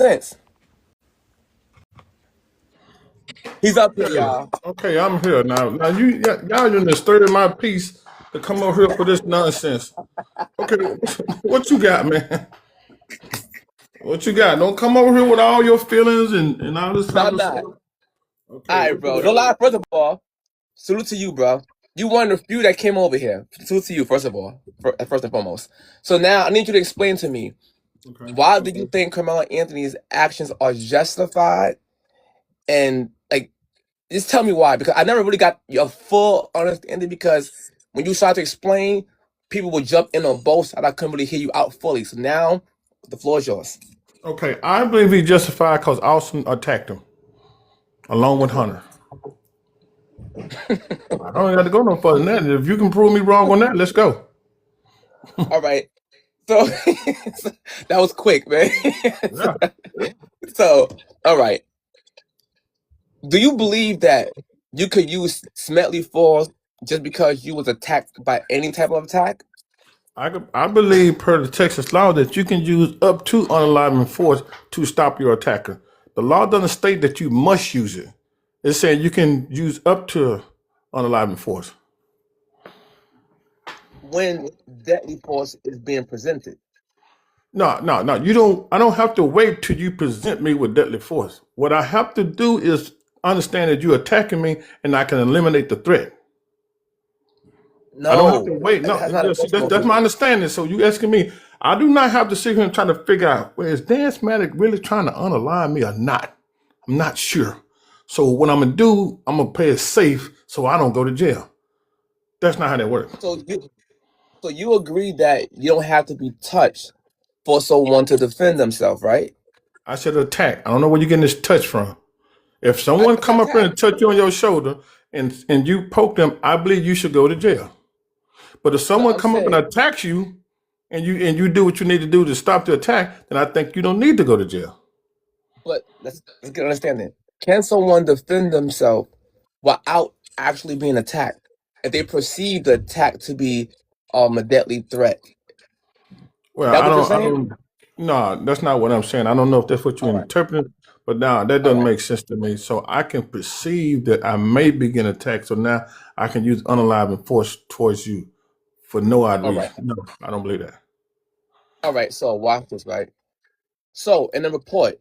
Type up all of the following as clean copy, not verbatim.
sense. He's up here, y'all. Okay, I'm here now. Now y'all in this 30 my piece to come over here for this nonsense. Okay, what you got, man? What you got? Don't come over here with all your feelings and all this No, type I'm of not. stuff. Okay, All right, what you bro. No got? lie. First of all, salute to you, bro. You one of the few that came over here. Salute to you, first of all, first and foremost. So now I need you to explain to me, Okay. why do you think Carmelo Anthony's actions are justified? And like, just tell me why, because I never really got your full understanding. Because when you start to explain, people would jump in on both sides. I couldn't really hear you out fully. So now the floor is yours. Okay, I believe he justified because Austin attacked him along with Hunter. I don't got to go no further than that. If you can prove me wrong on that, let's go. All right. So that was quick, man. Yeah. So, all right. Do you believe that you could use Smetley force just because you was attacked by any type of attack? I believe per the Texas law that you can use up to unalive force to stop your attacker. The law doesn't state that you must use it. It's saying you can use up to unalive force. When deadly force is being presented. No. You don't. I don't have to wait till you present me with deadly force. What I have to do is understand that you're attacking me, and I can eliminate the threat. I don't have to No, wait. No, that's not a see, force that's motive. my understanding. So you asking me, I do not have to sit here and try to figure out, well, is Dan Smatic really trying to unalign me or not? I'm not sure. So what I'm gonna do, I'm gonna play it safe so I don't go to jail. That's not how that works. So you agree that you don't have to be touched for someone to defend themselves, right? I said attack. I don't know where you're getting this touch from. If someone I said come up here attack. and touch you on your shoulder and you poke them, I believe you should go to jail. But if No, someone I'm come up and saying, attacks you and you do what you need to do to stop the attack, then I think you don't need to go to jail. but let's get understanding. Can someone defend themselves without actually being attacked if they perceive the attack to be a deadly threat? Well, That I what you're don't, I saying? don't. No, that's not what I'm saying. I don't know if that's what you All right, interpreted, but now that all doesn't right, make sense to me. So I can perceive that I may be getting attacked. So now I can use unalive force towards you for no odd all right, reason. No, I don't believe that. all right. So watch this, right? So in the report,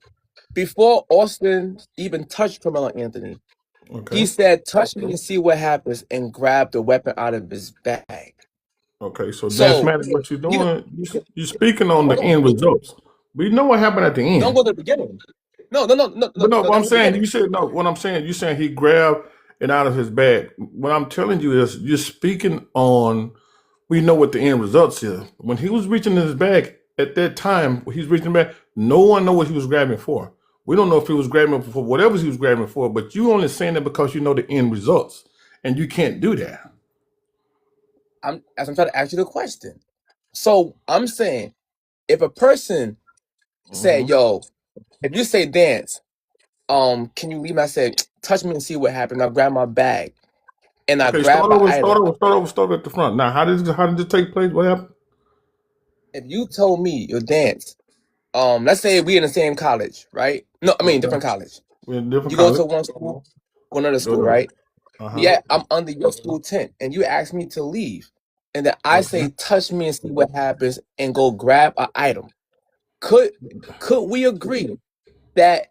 before Austin even touched Carmelo Anthony, he Okay. said, "Touch me and see what happens," and grabbed the weapon out of his bag. Okay. So that's So matter what you're you doing. You're speaking on the hold end on. results. We know what happened at the Don't end. go to the beginning. No, no, no, no, no, But no, no. what I'm That's the saying, beginning. you said no. What I'm saying, you saying he grabbed it out of his bag. What I'm telling you is, you're speaking on. We know what the end results is. When he was reaching in his bag at that time, when he's reaching back, no one know what he was grabbing for. We don't know if he was grabbing for whatever he was grabbing for. But you only saying that because you know the end results, and you can't do that. I'm trying to ask you the question. So I'm saying, if a person said, Hmm. "Yo," if you say dance, can you leave me? I said, touch me and see what happened. I grab my bag and I Okay, grab start an over. Start item. over. Start over. Start at the front. Now, how did it take place? What happened? If you told me your dance, let's say we in the same college, right? No, I mean Okay, different college. we're in a different You go college. to one school, go another Go school, to. right? Uh huh. Yeah, I'm under your school tent, and you ask me to leave, and then I Okay. say, touch me and see what happens, and go grab an item. Could could we agree that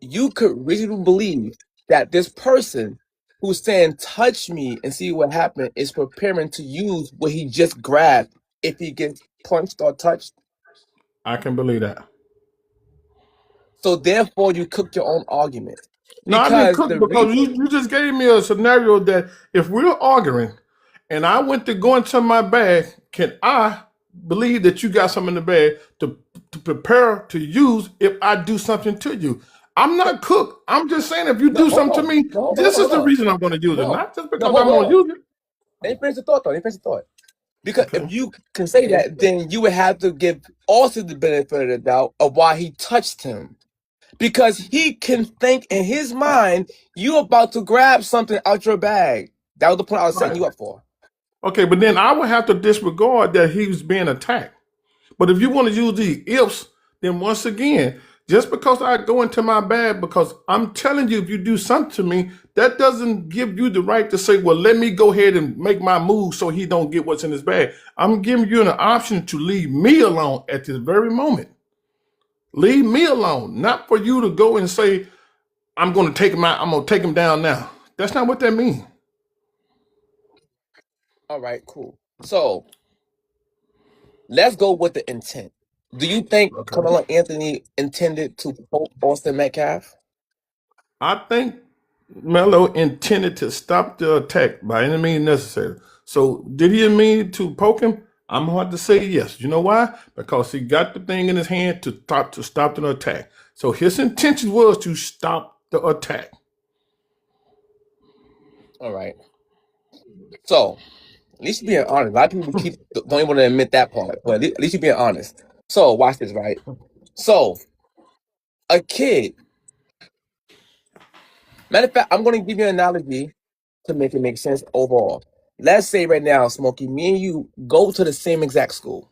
you could reasonably believe that this person who's saying touch me and see what happened is preparing to use what he just grabbed if he gets punched or touched? I can believe that. So therefore, you cooked your own argument No, I didn't because cook the because reason. you just gave me a scenario that if we're arguing and I went to go into my bag, can I believe that you got something in the bag to prepare to use if I do something to you? I'm So not cooked. I'm just saying if you no, do hold something to on, me, no, hold on, this hold on, is hold the on. reason I'm going to use it, No, not just no, because hold I'm going to on. use it. Let me finish the thought, though. Let me finish the thought. Because Okay. if you can say that, then you would have to give also the benefit of the doubt of why he touched him. Because he can think in his mind, you about to grab something out your bag. That was the point I was setting Right. you up for. Okay, but then I would have to disregard that he was being attacked. But if you want to use the ifs, then once again, Just because I go into my bag, because I'm telling you, if you do something to me, that doesn't give you the right to say, well, let me go ahead and make my move so he don't get what's in his bag. I'm giving you an option to leave me alone at this very moment. Leave me alone, not for you to go and say, I'm going to take him out. I'm going to take him down now. That's not what that means. All right, cool. So let's go with the intent. Do you think Okay. Carmelo Anthony intended to poke Austin Metcalf? I think Melo intended to stop the attack by any means necessary. So did he mean to poke him? I'm going to have to say yes. You know why? Because he got the thing in his hand to stop the attack. So his intention was to stop the attack. All right. So at least you're being honest. A lot of people don't even want to admit that part, but at least you're being honest. So watch this, right? So a kid. Matter of fact, I'm going to give you an analogy to make it make sense overall. Let's say right now, Smokey, me and you go to the same exact school.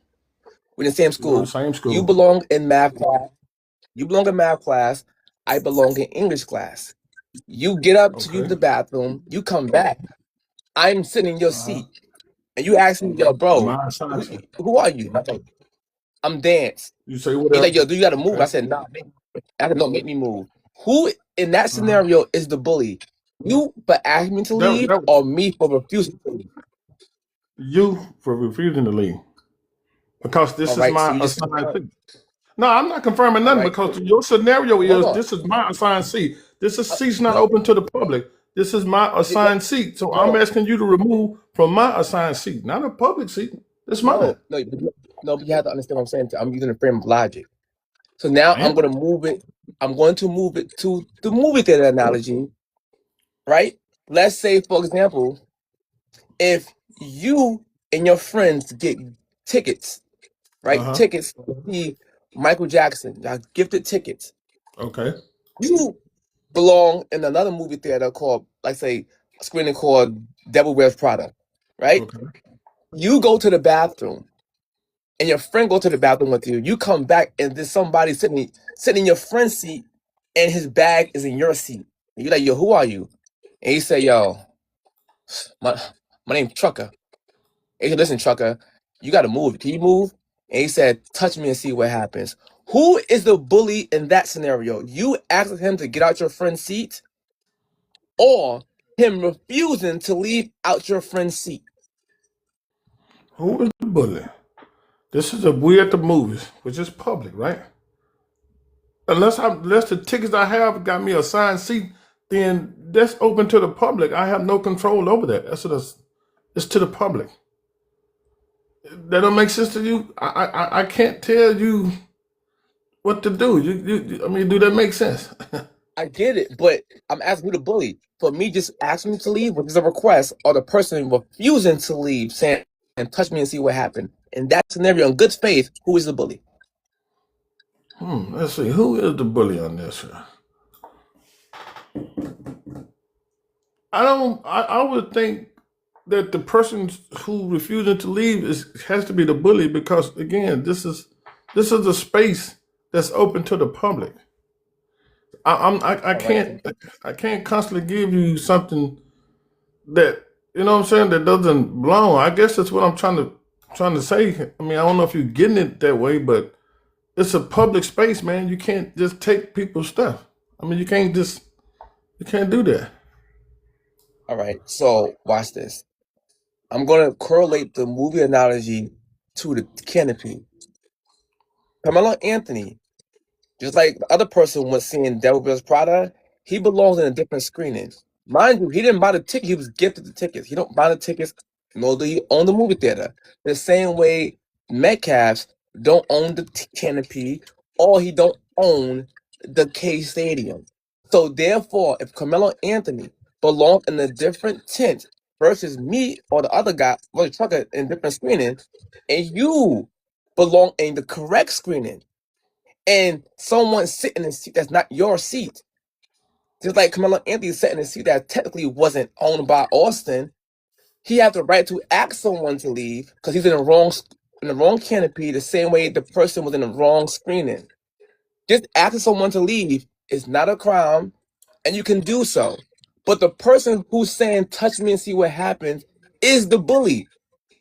We're in the same We go to the school. same You school. belong in math class. You belong in math class. I belong in English class. You get up to use Okay. the bathroom. You come back. I'm sitting in your Uh-huh. seat, and you ask me, "Yo, bro, My who, assumption. who are you?" I'm like, "I'm Dance." You say what He's else? like, "Yo, do you got to move?" I Okay. said, "Nah." I said, "No, make me move." Who in that Uh-huh. scenario is the bully? You for asking me to leave, That or me for refusing to leave? you for refusing to leave because All this is right. So my you just assigned seat. No, I'm not confirming all nothing right. because your scenario Hold is on. this is my assigned seat. This is seat's not No, open to the public. This is my assigned seat. So I'm no, asking you to remove from my assigned seat, not a public seat. It's mine. no. But you have to understand what I'm saying. I'm using a frame of logic. So now I I'm am. going to move it. I'm going to move it to the movie theater analogy, right? Let's say, for example, if you and your friends get tickets, right? Uh-huh. Tickets to see Michael Jackson, gifted tickets. Okay. You belong in another movie theater called, like, say, a screening called Devil Wears Prada, right? Okay. You go to the bathroom, and your friend go to the bathroom with you. You come back, and there's somebody sitting in your friend's seat, and his bag is in your seat. And you're like, "Yo, who are you?" And he say, "Yo, my my name's Trucker." He said, "Listen, Trucker, you got to move. Can you move?" And he said, "Touch me and see what happens." Who is the bully in that scenario? You asking him to get out your friend's seat, or him refusing to leave out your friend's seat? Who is the bully? This is a we at the movies, which is public, right? Unless the tickets I have got me assigned seat, then that's open to the public. I have no control over that. It's to the public. That don't make sense to you. I can't tell you what to do. I mean, do that make sense? I get it, but I'm asking who the bully. For me, just asking me to leave, which is a request, or the person refusing to leave, saying, "And touch me and see what happened." In that scenario, in good faith, who is the bully? Let's see. Who is the bully on this? I don't. I would think that the person who refusing to leave has to be the bully because again, this is a space that's open to the public. I All right. can't constantly give you something that you know what I'm saying that doesn't belong. I guess that's what I'm trying to say. I mean, I don't know if you're getting it that way, but it's a public space, man. You can't just take people's stuff. I mean, you can't do that. All right. So watch this. I'm going to correlate the movie analogy to the canopy. Carmelo Anthony, just like the other person was seeing Devil Wears Prada, he belongs in a different screening. Mind you, he didn't buy the ticket. He was gifted the tickets. He don't buy the tickets, nor do he own the movie theater. The same way Metcalfs don't own the canopy, or he don't own the K Stadium. So therefore, if Carmelo Anthony belonged in a different tent versus me or the other guy, or the trucker in different screening, and you belong in the correct screening, and someone sitting in a seat that's not your seat, just like Carmelo Anthony sitting in a seat that technically wasn't owned by Austin, he has the right to ask someone to leave because he's in the wrong canopy, the same way the person was in the wrong screening. Just asking someone to leave is not a crime, and you can do so. But the person who's saying, touch me and see what happens, is the bully.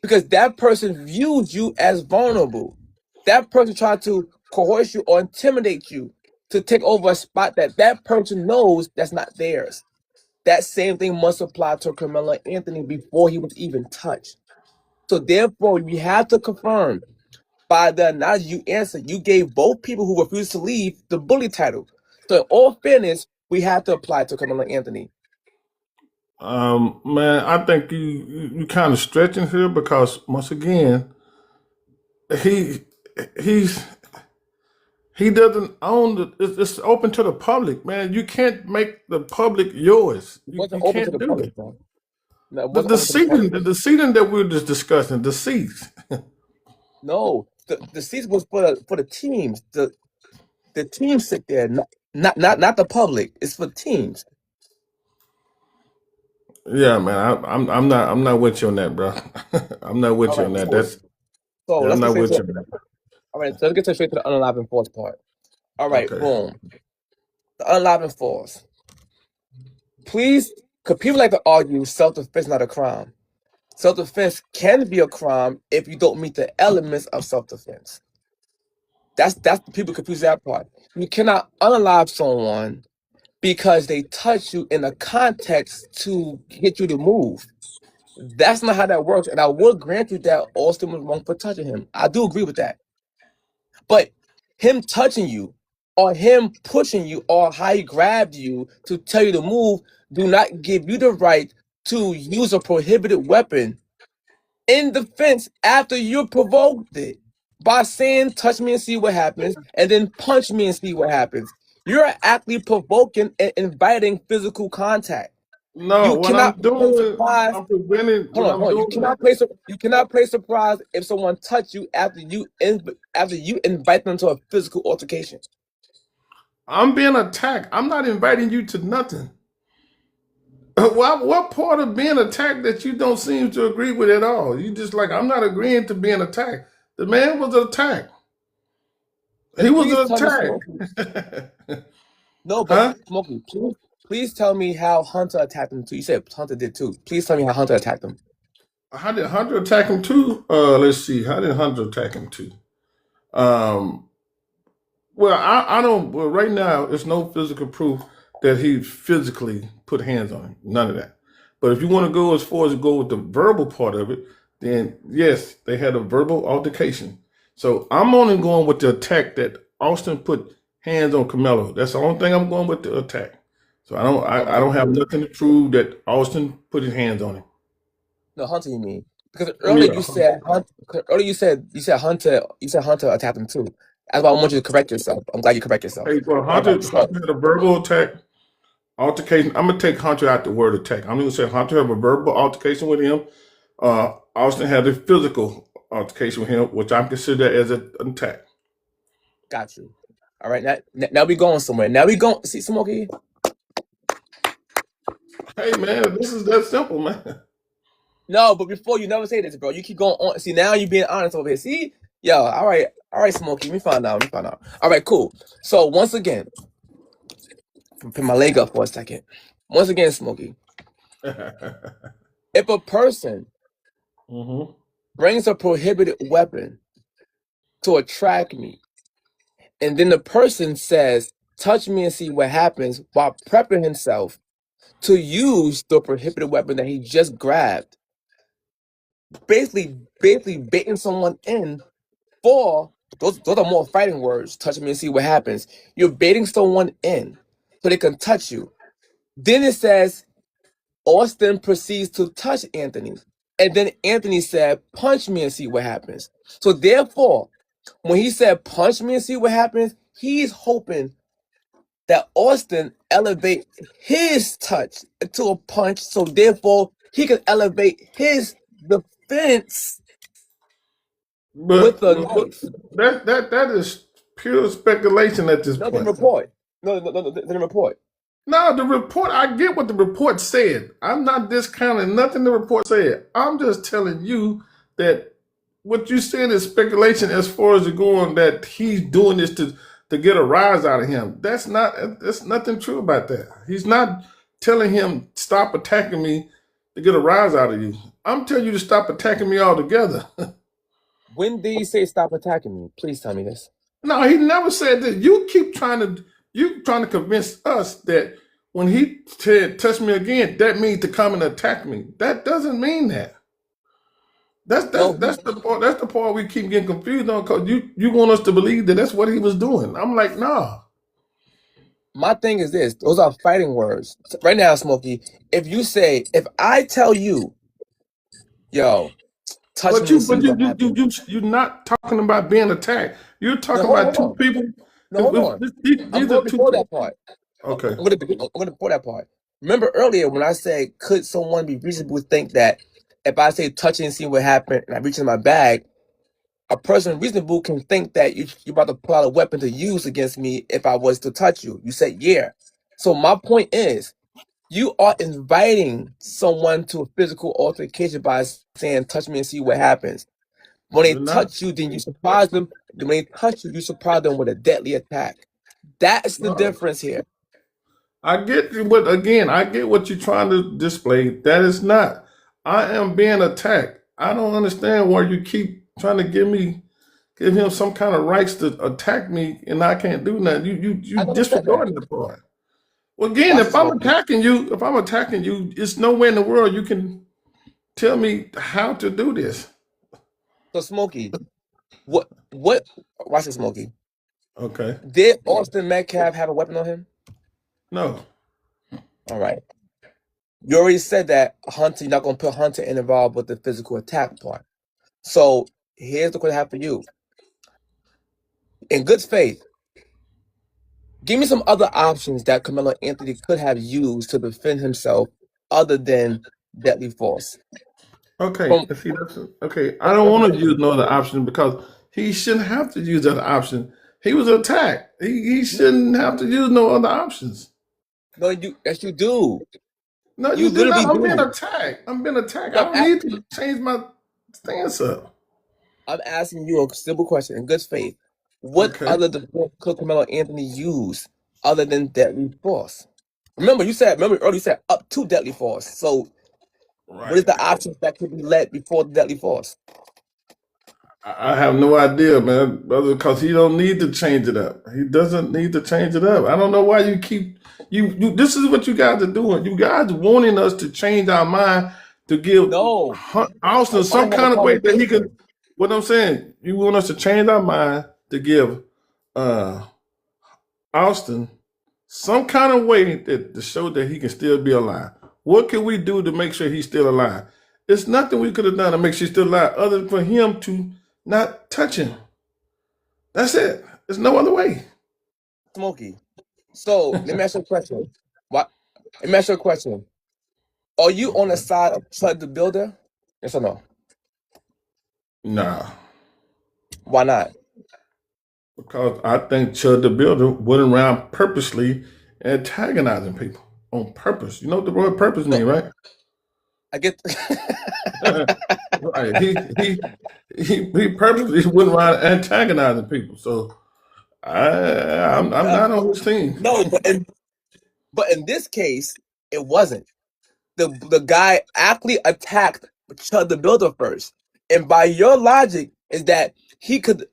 Because that person views you as vulnerable. That person tried to coerce you or intimidate you to take over a spot that that person knows that's not theirs. That same thing must apply to Carmelo Anthony before he was even touched. So therefore, we have to confirm by the analogy you answered, you gave both people who refused to leave the bully title. So in all fairness, we have to apply to Carmelo Anthony. Man, I think you kind of stretching here because once again, he he's he doesn't own the. It's open to the public, man. You can't make the public yours. It You wasn't you open to can't the do public, it. bro. No, it The wasn't the open to the seating public. the, the seating that we were just discussing, the seats. No, the season was for the teams. The teams sit there, not the public. It's for teams. Yeah, man. I'm not with you on that, bro. I'm not All with you right, on that. cool. So I'm let's get not straight with to you. Man. all right. So let's get straight to the unalive force part. All right, Okay. boom. The unalive force. Please, because people like to argue self-defense not a crime. Self-defense can be a crime if you don't meet the elements of self-defense. That's the people confuse that part. You cannot unalive someone because they touch you in a context to get you to move. That's not how that works. And I will grant you that Austin was wrong for touching him. I do agree with that. But him touching you or him pushing you or how he grabbed you to tell you to move do not give you the right to use a prohibited weapon in defense after you provoked it by saying, touch me and see what happens, and then punch me and see what happens. You're actually provoking and inviting physical contact. No, You what cannot I'm play doing, surprise. I'm preventing. Hold What on, I'm hold on. doing. You cannot play surprise if someone touch you after you invite them to a physical altercation. I'm being attacked. I'm not inviting you to nothing. What part of being attacked that you don't seem to agree with at all? You just like, I'm not agreeing to being attacked. The man was attacked. He Then was please tell me, Smokey. attacked. No, but Huh? Smokey, please tell me how Hunter attacked him too. You said Hunter did too. Please tell me how Hunter attacked him. How did Hunter attack him too? Let's see. How did Hunter attack him too? Um, well, I don't. Well, right now, there's no physical proof that he physically put hands on him. None of that. But if you want to go as far as go with the verbal part of it, then yes, they had a verbal altercation. So I'm only going with the attack that Austin put hands on Carmelo. That's the only thing I'm going with, the attack. So I don't. I Okay. don't have nothing to prove that Austin put his hands on him. No, Hunter, you mean? Because earlier Yeah. you said earlier you said Hunter attacked him too. That's why I want you to correct yourself. I'm glad you correct yourself. Hey, well, All Hunter, right, so Hunter had a verbal attack altercation. I'm gonna take Hunter out the word attack. I'm gonna say Hunter have a verbal altercation with him. Austin had a physical altercation with him, which I consider as an attack. got you. All right, now we going somewhere. Now we going see Smokey. Hey man, this is that simple, man. No, but before you never say this, bro. You keep going on. See, now you being honest over here. See, yo, all right, Smokey. Let me find out. Let me find out. All right, cool. So once again, put my leg up for a second. Once again, Smokey, if a person hmm brings a prohibited weapon to attract me, and then the person says, touch me and see what happens while prepping himself to use the prohibited weapon that he just grabbed, basically baiting someone in for those are more fighting words. Touch me and see what happens. You're baiting someone in so they can touch you. Then it says Austin proceeds to touch Anthony. And then Anthony said, punch me and see what happens. So therefore, when he said punch me and see what happens, he's hoping that Austin elevate his touch to a punch, so therefore he can elevate his defense with but, a but knife. that is pure speculation at this No, the point. report. No, the report. No, the report. I get what the report said. I'm not discounting nothing the report said. I'm just telling you that what you said is speculation as far as it going that he's doing this to get a rise out of him. That's nothing true about that. He's not telling him stop attacking me to get a rise out of you. I'm telling you to stop attacking me altogether. When did he say stop attacking me? Please tell me this. No, he never said that. You trying to convince us that when he said touch me again, that means to come and attack me. That doesn't mean that. No, That's the part we keep getting confused on because you want us to believe that that's what he was doing. I'm like, nah. my thing is this. Those are fighting words. Right now, Smokey, if I tell you, yo, touch But me and you see but what happens. you're not talking about being attacked. You're No, talking about hold two on. people. No, hold on. I'm These are going two before people. that part. Okay. I'm gonna before that part. Remember earlier when I said, could someone be reasonable to think that if I say touch it and see what happened and I reach in my bag, a person reasonable can think that you're about to pull out a weapon to use against me if I was to touch you. You said, yeah. So my point is, you are inviting someone to a physical altercation by saying, touch me and see what happens. When they You're not. touch you, then you surprise them. When they touch you, you surprise them with a deadly attack. That's the No. difference here. I get you, but again, I get what you're trying to display. That is not. I am being attacked. I don't understand why you keep trying to give him some kind of rights to attack me, and I can't do nothing. You I never said that. disregarding the part. Well, again, Watch this, Smokey. if I'm attacking you, it's nowhere in the world you can tell me how to do this. So, Smokey, what, watch this, Smokey. Okay. Did Austin Metcalf have a weapon on him? No. All right. You already said that Hunter, you're not going to put Hunter involved with the physical attack part. So, here's the question I have for you. In good faith, give me some other options that Carmelo Anthony could have used to defend himself other than deadly force. Okay. From, If he doesn't, okay. I let's don't be want to use simple. no other option because he shouldn't have to use that option. He was attacked. He shouldn't have to use no other options. No, yes, you do. No, You you did literally not. I'm being do. attacked. I'm being attacked. I No, don't need to change my stance up. I'm asking you a simple question in good faith. What Okay. other defense could Carmelo Anthony use other than deadly force? Remember earlier you said up to deadly force. So what is Right. the options that could be led before deadly force? I have no idea, man, brother, because he don't need to change it up. He doesn't need to change it up. I don't know why you keep you. This is what you guys are doing. You guys wanting us to change our mind to give No, I Austin some want to have a kind of way that he could. conversation. What I'm saying, you want us to change our mind to give uh Austin some kind of way that to show that he can still be alive. What can we do to make sure he's still alive? It's nothing we could have done to make sure he's still alive other than for him to not touch him. That's it. There's no other way. Smokey. So let me ask you a question. What? Let me ask you a question. Are you on the Okay. side of Chud the Builder? Yes or no? Nah, Why not? because I think Chud the Builder went around purposely antagonizing people on purpose. You know what the word purpose No, mean, right? I get. Right. He purposely went around antagonizing people. So I'm Uh, not on his team. no, but in this case, it wasn't. The guy actually attacked Chud the Builder first, and by your logic, is that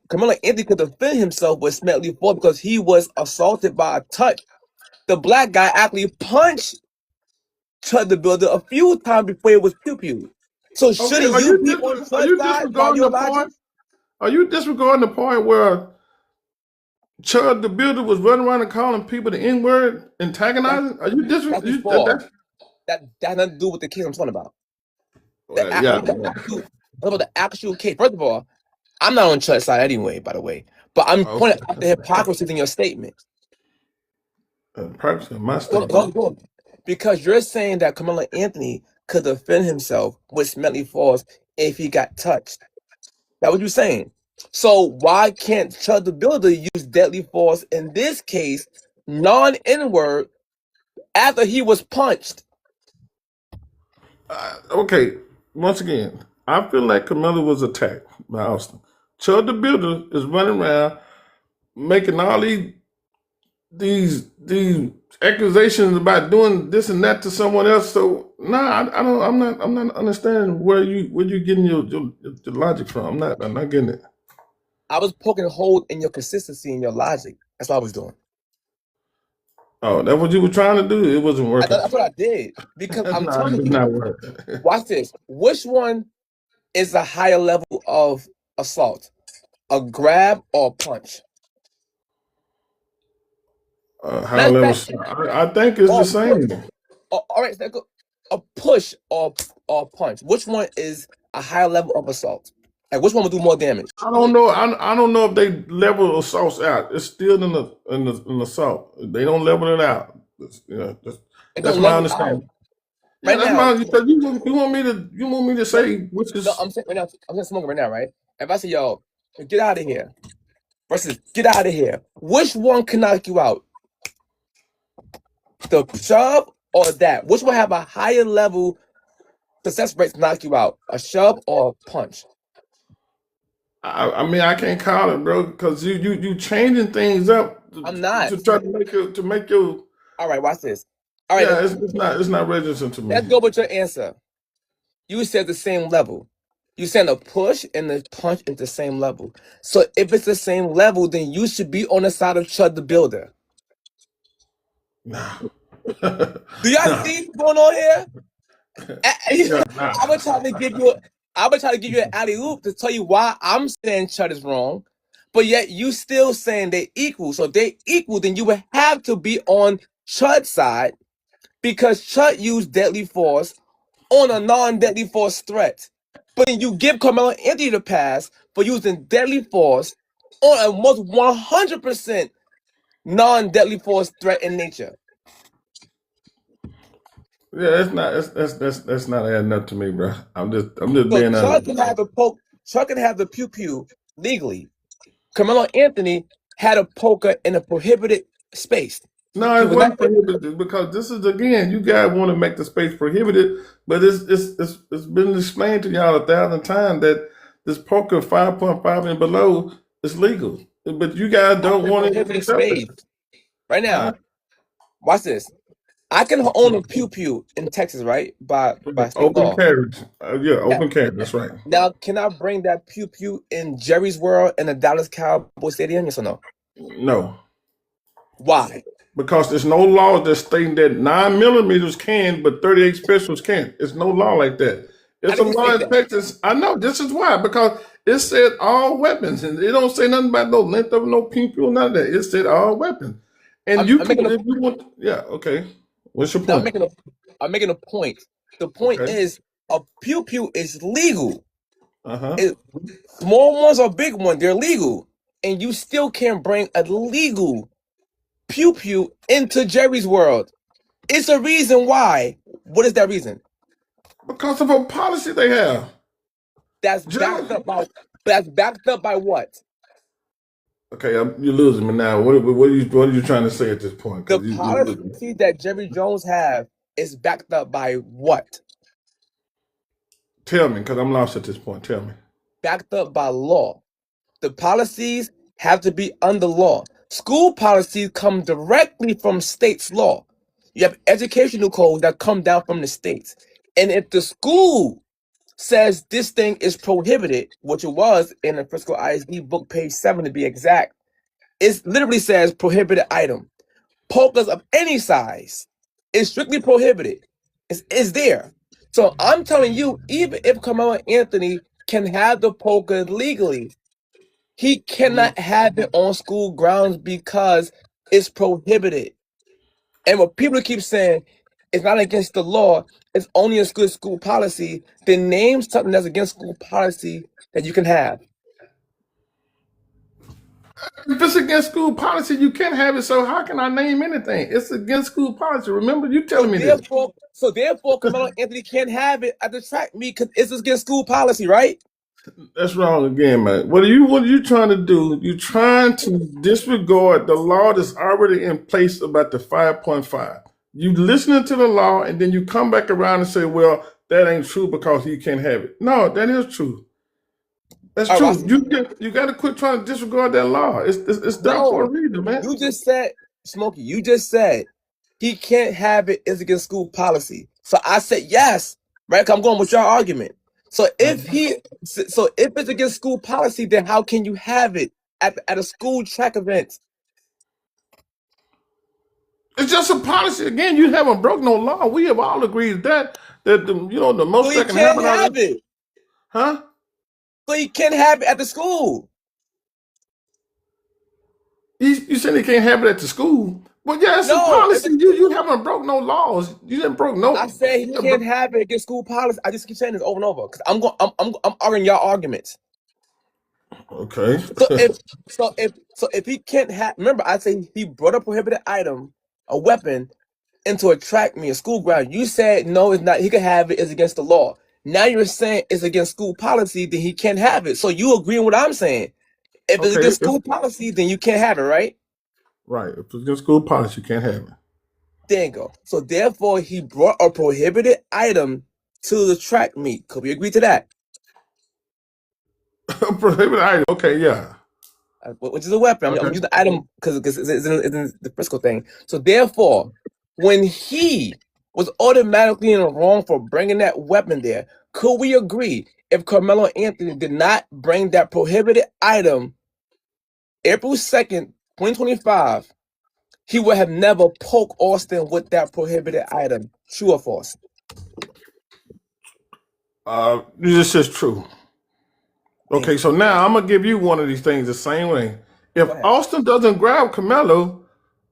Carmelo Anthony could defend himself with Smedley Ford because he was assaulted by a touch. The black guy actually punched Chud the Builder a few times before it was pew pew. So Okay, shouldn't you be on are Chud's you side by disregarding your the logic? point? Are you disregarding the point where Chud the Builder was running around and calling people the N word, That's antagonizing? Are you that's disregarding? before. That's That has nothing to do with the case I'm talking about. The, well, act- yeah. the actual, what about the actual case? First of all, I'm not on Chud's side anyway, by the way. But I'm pointing Okay. out the hypocrisy in your statement. Purpose of my Hold statement. on. Because you're saying that Carmelo Anthony could defend himself with Smedley Falls if he got touched. That's what you're saying. So why can't Chud the Builder use deadly force in this case, non-N-word, after he was punched? Okay. Once again, I feel like Camilla was attacked by Austin. Chud the Builder is running around making all these accusations about doing this and that to someone else. So I don't. I'm not understanding where you getting your logic from. I'm not getting it. I was poking a hole in your consistency and your logic. That's what I was doing. Oh, that's what you were trying to do. It wasn't working. That's what I did because I'm No, it telling did you. not work. Watch this. Which one is a higher level of assault? A grab or a punch? High Matter of level. fact, I think it's the or push. same. All right, so a push or a punch. Which one is a higher level of assault? Like which one will do more damage? I don't know. I don't know if they level assaults out. It's still in the assault. They don't level it out. It That's don't my level out. understanding. Yeah, Right that's now, my. You want me to no, say which no, is. I'm saying right now, I'm saying smoking right now, right? If I say, yo, get out of here versus get out of here, which one can knock you out? The shove or that? Which will have a higher level success rate to knock you out? A shove or a punch? I mean, I can't call it, bro, because you changing things up I'm not. to try to make your. All right, watch this. All right, Yeah, it's not registering to me. let's go with your answer. You said the same level. You said the push and the punch is the same level. So if it's the same level, then you should be on the side of Chud the Builder. Nah. Do y'all Nah. see what's going on here? Yeah, nah. I would try to give you an alley oop to tell you why I'm saying Chud is wrong, but yet you still saying they equal. So if they equal, then you would have to be on Chud's side because Chud used deadly force on a non-deadly force threat. But then you give Carmelo Anthony the pass for using deadly force on a most 100% non-deadly force threat in nature. Yeah, that's not adding up to me, bro. I'm just So being Chuck honest. can have the poke, Chuck can have the pew pew legally. Carmelo Anthony had a poker in a prohibited space. No, He it was not. wasn't prohibited because this is again, you guys want to make the space prohibited, but it's been explained to y'all 1,000 times that this poker 5.5 and below is legal, but you guys I'm don't in a want to prohibited accept it. space right Huh? now. Watch this. I can own a pew pew in Texas, right? By state Open law. carriage, yeah, Now, open carriage. That's right. now, can I bring that pew pew in Jerry's World in the Dallas Cowboy Stadium? Yes or no? No, Why? because there's no law that's stating that 9 millimeters can, but 38 specials can't. It's no law like that. I It's a didn't law say in that. Texas. I know this is why, because it said all weapons, and it don't say nothing about no length of no people, none of that. It said all weapons, and you I'm can making a if you want. Yeah, okay. What's your now, point? I'm making a point. The point Okay. is a pew pew is legal. Uh huh. It, small ones or big ones, they're legal, and you still can't bring a legal pew pew into Jerry's World. It's a reason why. What is that reason? Because of a policy they have. That's backed Jerry. up by. That's backed up by what? Okay, you're losing me now. What are you trying to say at this point? The Because you losing me. policy that Jerry Jones have is backed up by what? Tell me, because I'm lost at this point. Tell me. Backed up by law. The policies have to be under law. School policies come directly from state's law. You have educational codes that come down from the states. And if the school says this thing is prohibited, which it was in the Frisco ISD book, page 7 to be exact, it literally says prohibited item. Polkas of any size is strictly prohibited. It's there. So I'm telling you, even if Carmelo Anthony can have the polka legally, he cannot have it on school grounds because it's prohibited. And when people keep saying it's not against the law, it's only a good school policy, then name something that's against school policy that you can have. If it's against school policy, you can't have it. So how can I name anything? It's against school policy. Remember, you So telling me this. therefore, so therefore, Carmelo Anthony can't have it at the track meet because it's against school policy, right? That's wrong again, man. What are you trying to do? You're trying to disregard the law that's already in place about the 5.5. You listening to the law and then you come back around and say, well, that ain't true because he can't have it. No, that is true. That's All right, true. You got to quit trying to disregard that law. It's there for a no, reason, man. you just said, Smokey, you just said he can't have it is against school policy. So I said yes, right? 'Cause I'm going with your argument. So if it's against school policy, then how can you have it at a school track event? It's just a policy. Again, you haven't broken no law. We have all agreed that the So most he that can happen can't out of have it. huh? So he can't have it at the school. You said they can't have it at the school. Well, yeah, it's a No, if policy. it's, You haven't broke no laws. You didn't broke I no. say he can't have it against school policy. I just keep saying this over and over because I'm arguing your arguments. Okay. So if he can't have, remember I say he brought a prohibited item, a weapon, into a track meet, a school ground. You said no, it's not. He can have it. It's against the law. Now you're saying it's against school policy, then he can't have it. So you agree with what I'm saying? If it's Okay. against school policy, then you can't have it, right? Right. If it's against school policy, you can't have it. There you go. So therefore, he brought a prohibited item to the track meet. Could we agree to that? Prohibited item. Okay. Yeah. Which is a weapon. I'm Okay. using the item because it's in the Frisco thing. So therefore, when he was automatically in the wrong for bringing that weapon there, could we agree if Carmelo Anthony did not bring that prohibited item April 2nd, 2025, he would have never poked Austin with that prohibited item? True or false? This is true. Okay. Thank So you. now I'm gonna give you one of these things the same way. If Go ahead. Austin doesn't grab Carmelo,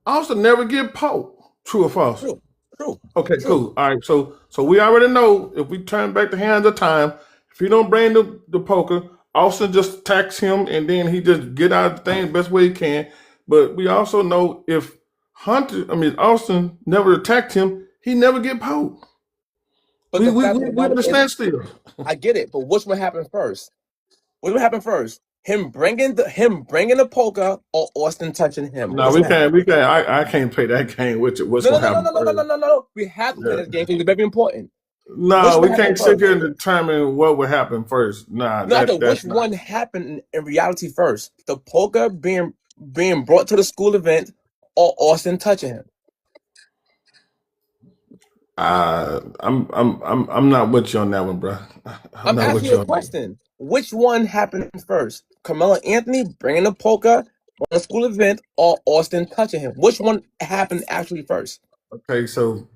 Austin never get poked. True or false? True. True. Okay, True. cool. All right, so we already know if we turn back the hands of time, if he don't bring the poker, Austin just attacks him and then he just get out of the thing the best way he can. But we also know if Austin never attacked him, he never get poked. But We the we fact we, of the we matter is, understand still. I get it. But which one happened first? What would happen first? Him bringing the poker or Austin touching him? No, Which one happened? we can't. I can't play that game. What's No, no, gonna no, no, happen no, no, no, no, first? no, no. We have to play Yeah. this game because it's very important. Which No, one we happened can't sit first? here and determine what would happen first. Nah, No, I thought that's which not. one happened in reality first? The poker being brought to the school event or Austin touching him? I'm not with you on that one, bro. I'm I'm not asking with you you a on that. question. Which one happened first? Carmelo Anthony bringing the poker on a school event or Austin touching him? Which one happened actually first? Okay, so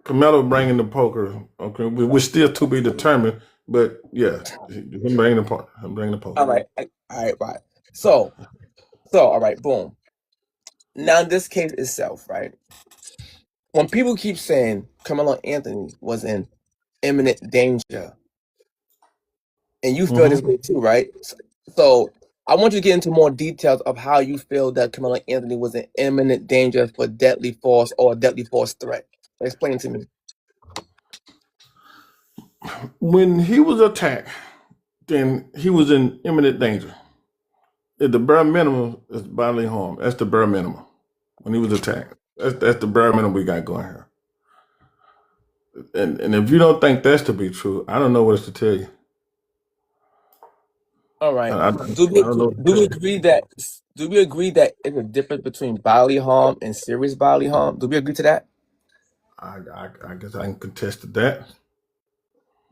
Carmelo bringing the poker. Okay, we're still to be determined, but yeah, him bringing the poker. I'm bringing the poker. All right. All right, right. So, all right, boom. Now, in this case itself, right? When people keep saying Carmelo Anthony was in imminent danger, and you feel this Hmm. way too, right? So I want you to get into more details of how you feel that Carmelo Anthony was in imminent danger for deadly force or a deadly force threat. Explain to me. When he was attacked, then he was in imminent danger. At the bare minimum is bodily harm. That's the bare minimum. When he was attacked, that's the bare minimum we got going here. And if you don't think that's to be true, I don't know what else to tell you. All right. I don't know what to Do tell we you. agree that it's a difference between bodily harm and serious bodily harm? Do we agree to that? I guess I can contest to that.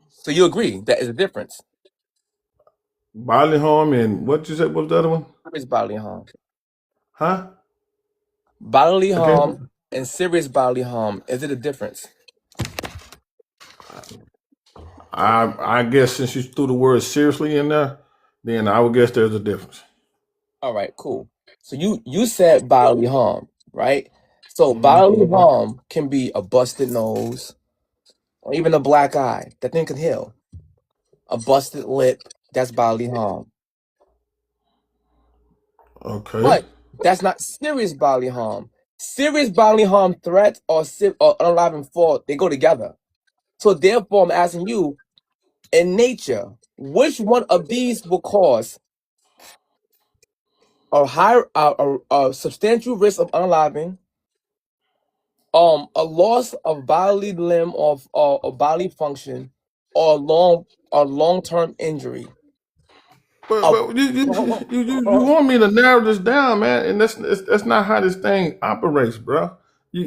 So you agree that is a difference. Bodily harm and what you said? What was the other one? Serious bodily harm. Huh? Bodily Again? harm and serious bodily harm. Is it a difference? I guess since you threw the word seriously in there, then I would guess there's a difference. All right, cool. So you said bodily harm, right? So Hmm. bodily harm can be a busted nose or even a black eye. That thing can heal. A busted lip, that's bodily harm. Okay. But that's not serious bodily harm. Serious bodily harm threats or unaliving fault, they go together. So therefore, I'm asking you, in nature, which one of these will cause a substantial risk of unaliving, a loss of bodily limb or bodily function, or long term injury? But A, but hold you on. want me to narrow this down, man, and that's not how this thing operates, bro.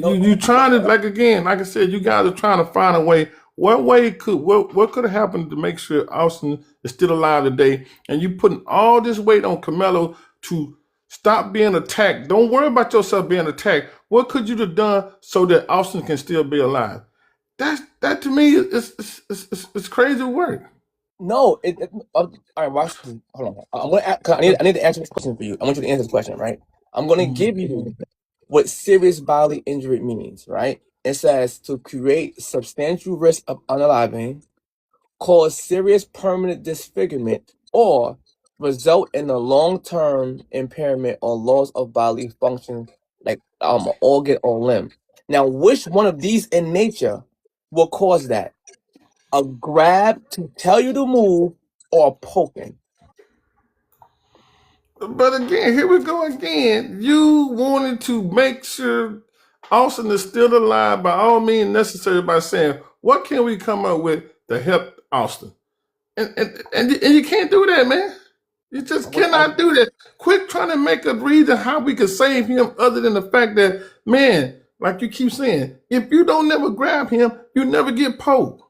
No, You trying to, like, again, like I said, you guys are trying to find a way. What could have happened to make sure Austin is still alive today? And you putting all this weight on Carmelo to stop being attacked. Don't worry about yourself being attacked. What could you have done so that Austin can still be alive? That to me is crazy work. no. All right, watch this. Hold on. I'm gonna. 'Cause I need to answer this question for you. I want you to answer this question, right? I'm gonna give you what serious bodily injury means, right? It says to create substantial risk of unaliving, cause serious permanent disfigurement, or result in a long-term impairment or loss of bodily function, like organ or limb. Now, which one of these in nature will cause that? A grab to tell you to move, or a poking? But again, here we go again. You wanted to make sure Austin is still alive by all means necessary by saying, what can we come up with to help Austin? And you can't do that, man. You I just would, I, cannot do that. Quit trying to make a reason how we could save him other than the fact that, man, like you keep saying, if you don't never grab him, you never get poked.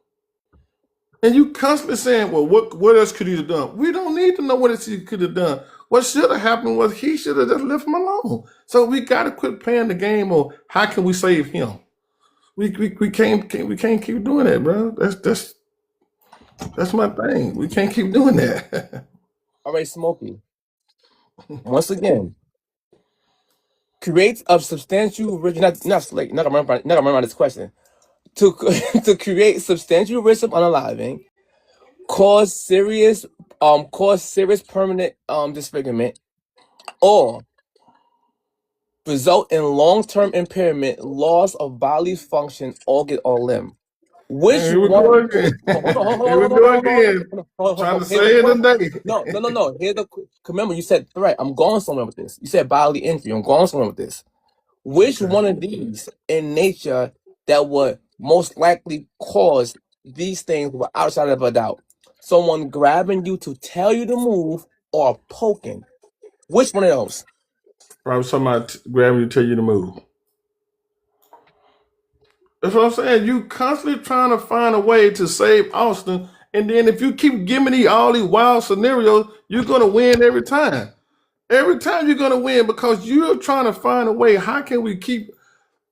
And you constantly saying, well, what else could he have done? We don't need to know what else he could have done. What should have happened was he should have just left him alone. So we got to quit playing the game of how can we save him. We can't keep doing that, bro. That's my thing. We can't keep doing that. all right, Smokey. Once again, creates a substantial risk. Not gonna remember this question. To to create substantial risk of unaliving, cause serious permanent disfigurement, or result in long-term impairment, loss of bodily function, organ or limb. And Which here we go one? again. Hold on, hold on, Here we hold on, go hold on, hold on, again. hold on, hold on, hold Trying on. to Here's the save the question. day. No. Here's the. Remember, you said right. I'm going somewhere with this. You said bodily injury. I'm going somewhere with this. Which Okay. one of these in nature that would most likely cause these things were outside of a doubt? Someone grabbing you to tell you to move, or poking? Which one of those? Probably somebody grabbing you, tell you to move. That's what I'm saying. You constantly trying to find a way to save Austin, and then if you keep giving me all these wild scenarios, you're gonna win every time. Every time you're gonna win because you're trying to find a way. How can we keep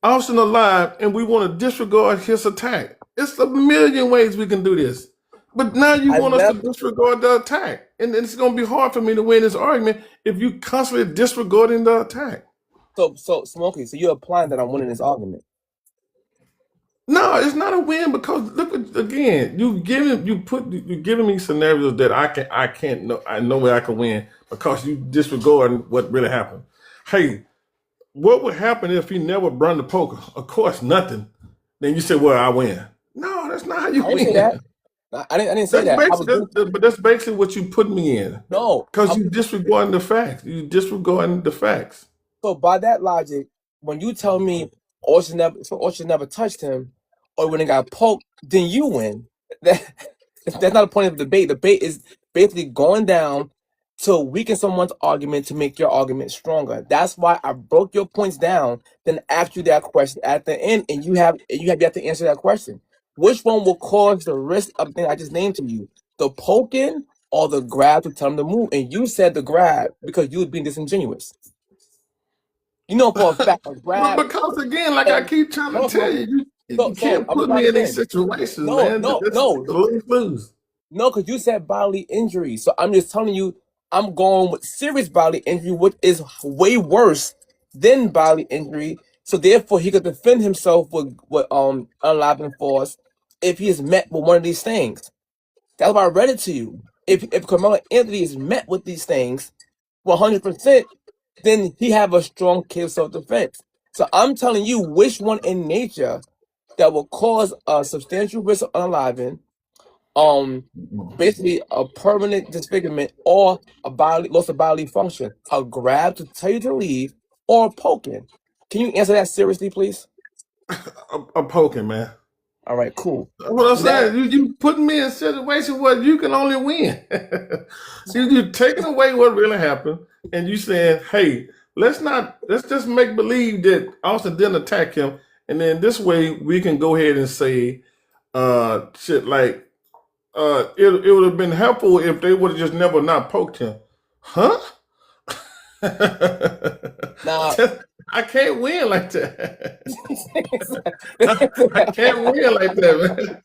Austin alive, and we want to disregard his attack? It's a million ways we can do this, but now you I want us to never. disregard the attack, and it's gonna be hard for me to win this argument if you constantly disregarding the attack. So Smokey. So you're applying that I'm winning this argument. No, it's not a win because look again. You giving me scenarios that I can't know. I know where I can win because you disregard what really happened. Hey, what would happen if he never burned the poker? Of course, nothing. Then you say, "Well, I win." No, that's not how you I didn't say that. win. I didn't say that. I was doing But that's basically what you put me in no. because you disregarding the facts. You disregarding the facts. So by that logic, when you tell me Ocean never touched him, or when he got poked, then you win. That that's not a point of debate. Debate is basically going down to weaken someone's argument to make your argument stronger. That's why I broke your points down, then asked you that question at the end, and you have yet to answer that question. Which one will cause the risk of the thing I just named to you? The poking or the grab to tell him to move? And you said the grab because you was being disingenuous. You know for a fact a But grab because again, like I and keep trying to no tell smoking. you, So you so can't I'm gonna put try me it in these again. situations, No, man. no, That's no, a lose lose. no, because you said bodily injury. So I'm just telling you, I'm going with serious bodily injury, which is way worse than bodily injury. So therefore, he could defend himself with unlocking force if he is met with one of these things. That's why I read it to you. If Carmelo Anthony is met with these things, 100%, then he have a strong case of self-defense. So I'm telling you which one in nature that will cause a substantial risk of unaliving, um, basically a permanent disfigurement or a bodily loss of bodily function, a grab to tell you to leave, or poking. Can you answer that seriously, please? I'm poking, man. All right, cool. That's what I'm So now, saying. You putting me in a situation where you can only win. You taking away what really happened, and you saying, "Hey, let's just make believe that Austin didn't attack him, and then this way we can go ahead and say shit like it would have been helpful if they would have just never not poked him, huh?" now, I can't win like that. I can't win like that, man.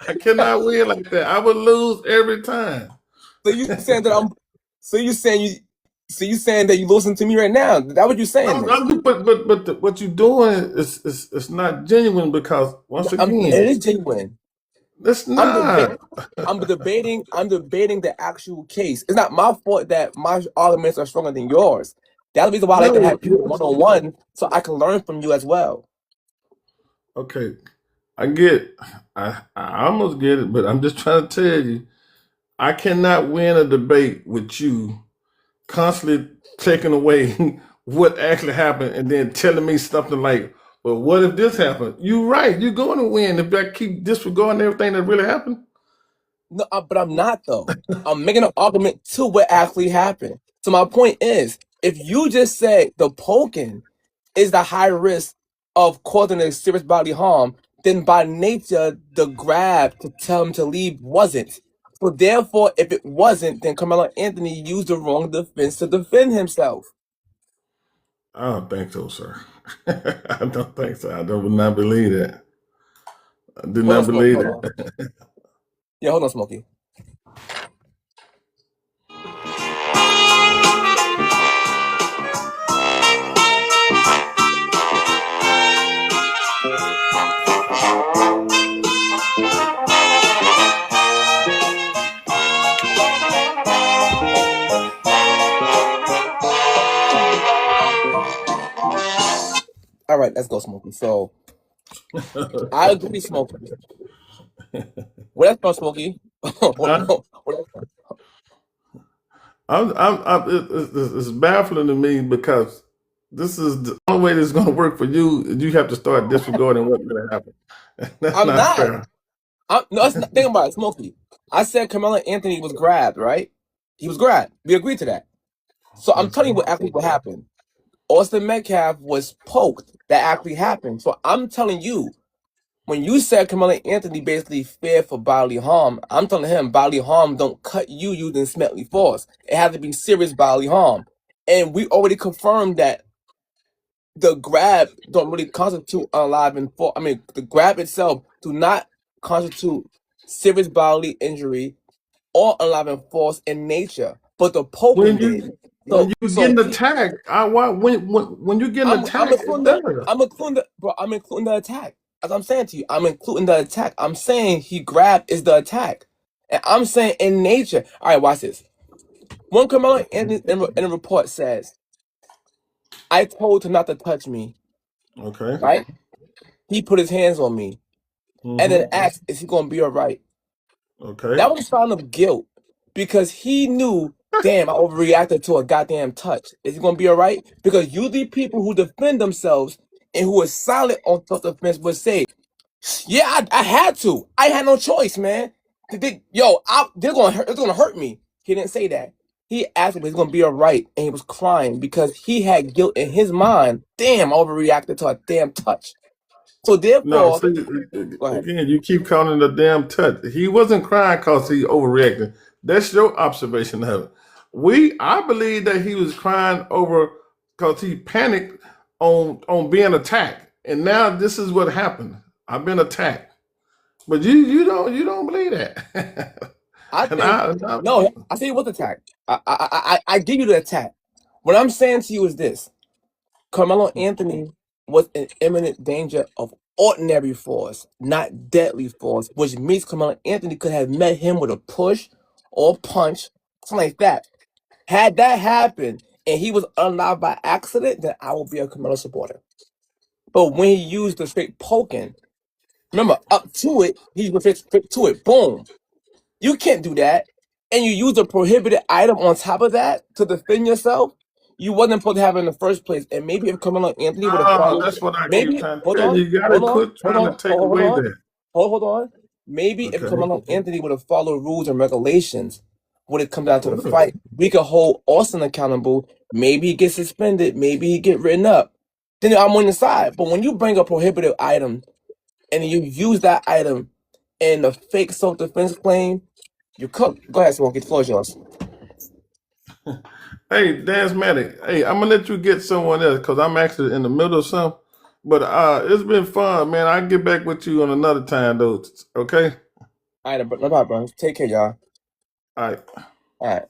I cannot win like that. I would lose every time. so you saying that I'm, so you saying you, so you saying that you listen to me right now? That what you saying No, then? what you're doing is not genuine because once It again, is genuine. it's I'm not. debating. I'm debating the actual case. It's not my fault that my arguments are stronger than yours. That's the reason why I like to No, have people one on one, so I can learn from you as well. okay. I get. I almost get it, but I'm just trying to tell you, I cannot win a debate with you constantly taking away what actually happened and then telling me something like, "Well, what if this happened?" You're right. You're going to win if I keep disregarding everything that really happened. No, but I'm not though. I'm making an argument to what actually happened. So my point is, if you just say the poking is the high risk of causing a serious bodily harm, then by nature the grab to tell him to leave wasn't. So therefore, if it wasn't, then Carmelo Anthony used the wrong defense to defend himself. I don't think so, sir. I don't think so. I do not believe that. I do Hold on, not Smokey. believe Hold on. that. Yeah, hold on, Smokey. All right, let's go, Smokey. So I agree, Smokey. What else from Smokey? what, Huh? what else? It's baffling to me because this is the only way this is going to work for you. You have to start disregarding what's going to happen. That's I'm not not. fair. No, it's not, think about it, Smokey. I said Carmelo Anthony was grabbed, right? He was grabbed. We agreed to that. So I'm telling you Okay. what actually what happened. Austin Metcalf was poked. That actually happened. So I'm telling you, when you said Carmelo Anthony basically feared for bodily harm, I'm telling him bodily harm don't cut you using smelly force. It has to be serious bodily harm. And we already confirmed that the grab don't really constitute unalive and force. I mean, the grab itself do not constitute serious bodily injury or unalive and force in nature, but the poking When did. when you So getting attacked, I why when you getting I'm attacked, it including the does. I'm including the attack. As I'm saying to you, I'm including the attack. I'm saying he grabbed is the attack. And I'm saying in nature. All right, watch this. One Carmelo in a report says, I told him not to touch me, Okay. right? He put his hands on me and then Mm-hmm. asked, is he gonna be all right? Okay. That was a sign of guilt because he knew, damn, I overreacted to a goddamn touch. Is he gonna be all right? Because usually people who defend themselves and who are silent on self-defense would say, yeah, I had to. I had no choice, man. They're gonna hurt me. He didn't say that. He asked if he's gonna be all right, and he was crying because he had guilt in his mind. Damn, I overreacted to a damn touch. So No, therefore, see, go ahead. again, you keep calling it a damn touch. He wasn't crying because he overreacted. That's your observation of it. I believe that he was crying over because he panicked on being attacked, and now this is what happened. I've been attacked, but you don't believe that, I and think no. I say he was attacked. I give you the attack. What I'm saying to you is this: Carmelo Anthony was in imminent danger of ordinary force, not deadly force, which means Carmelo Anthony could have met him with a push or punch, something like that. Had that happened and he was unalive by accident, then I will be a Carmelo supporter. But when he used the straight poking, remember, up to it, he was straight to it. Boom. You can't do that. And you use a prohibited item on top of that to defend yourself. You wasn't supposed to have it in the first place. And maybe if Carmelo Anthony would have followed, that's what I keep maybe trying to tell you. You got to quit hold trying to on, take away hold on. that. hold on. Maybe if Okay. Carmelo Anthony would have followed rules and regulations when it comes down to the Well, fight, we could hold Austin accountable. Maybe he gets suspended. Maybe he get written up. Then I'm on the side. But when you bring a prohibited item and you use that item in a fake self-defense claim, you cook. Go ahead, Smokey. The floor is yours. hey, Dance Matic. Hey, I'm gonna let you get someone else because I'm actually in the middle of something. But it's been fun, man. I'll get back with you on another time, though. Okay. All right, no problem, bro. Take care, y'all. All right. All right.